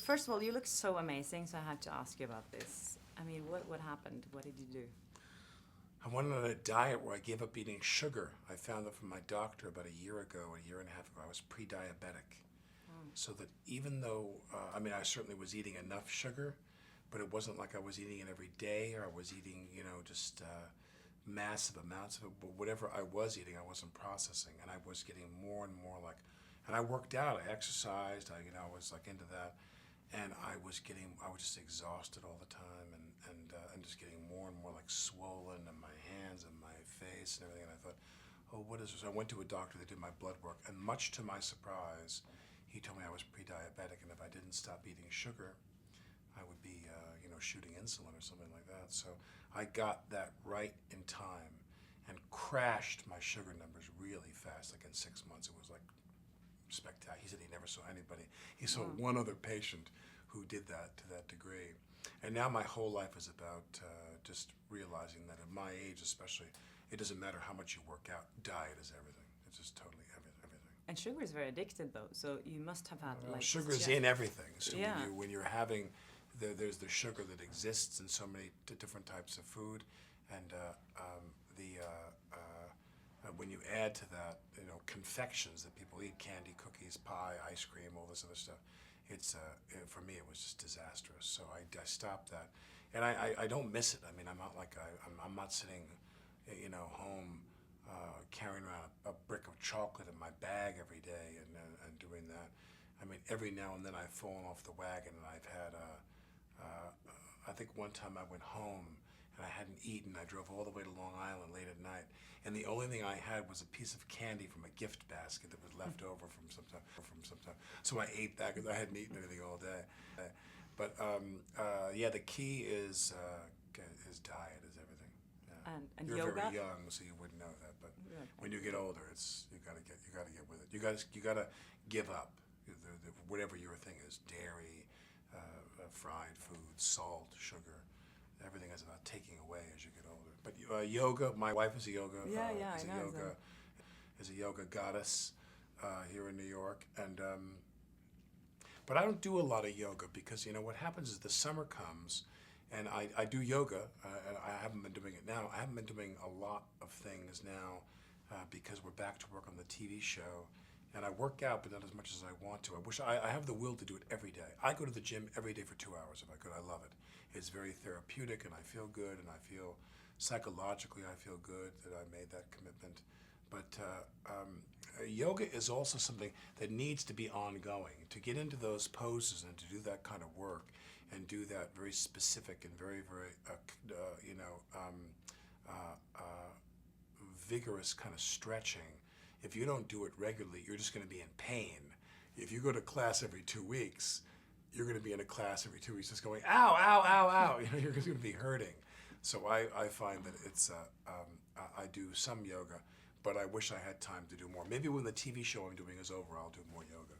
first of all, you look so amazing, so I have to ask you about this. I mean, what happened? What did you do? I went on a diet where I gave up eating sugar. I found that from my doctor about a year and a half ago. I was pre-diabetic. So that even though, I certainly was eating enough sugar, but it wasn't like I was eating it every day or I was eating, just massive amounts of it. But whatever I was eating, I wasn't processing. And I was getting more and more like, and I worked out, I exercised, I was like into that. And I was just exhausted all the time and just getting more and more like swollen in my hands and my face and everything. And I thought, oh, what is this? I went to a doctor, they did my blood work, and much to my surprise, he told me I was pre-diabetic, and if I didn't stop eating sugar, I would be, shooting insulin or something like that. So I got that right in time and crashed my sugar numbers really fast. Like in 6 months, it was like spectacular. He said he never saw anybody. He saw one other patient who did that to that degree. And now my whole life is about just realizing that at my age especially, it doesn't matter how much you work out, diet is everything. It's just totally everything. And sugar is very addictive though, so you must have had like... Sugar is in everything. So yeah. when you're having, there's the sugar that exists in so many different types of food, and when you add to that, confections that people eat, candy, cookies, pie, ice cream, all this other stuff, for me it was just disastrous. So I stopped that, and I don't miss it. I mean, I'm not like I'm not sitting, home carrying around a brick of chocolate in my bag every day and doing that. I mean, every now and then I've fallen off the wagon, and I've had I think one time I went home and I hadn't eaten. I drove all the way to Long Island late at night, and the only thing I had was a piece of candy from a gift basket that was left over from some time. So I ate that because I hadn't eaten anything all day. But yeah, the key is diet, is everything. Yeah. And You're yoga? very young, so you wouldn't know that. But when you get older, you gotta get with it. You gotta give up whatever your thing is: dairy, fried foods, salt, sugar. Everything is about taking away as you get older. But yoga. My wife is a yoga. Is a yoga goddess here in New York, and but I don't do a lot of yoga because what happens is the summer comes, and I do yoga, and I haven't been doing it now. I haven't been doing a lot of things now because we're back to work on the TV show. And I work out, but not as much as I want to. I wish I have the will to do it every day. I go to the gym every day for 2 hours if I could. I love it. It's very therapeutic, and I feel good, and I feel psychologically I feel good that I made that commitment. But yoga is also something that needs to be ongoing. To get into those poses and to do that kind of work and do that very specific and very, very, vigorous kind of stretching. If you don't do it regularly, you're just going to be in pain. If you go to class every 2 weeks, you're going to be in a class every 2 weeks just going, ow, ow, ow, ow. You're going to be hurting. So I find that I do some yoga, but I wish I had time to do more. Maybe when the TV show I'm doing is over, I'll do more yoga.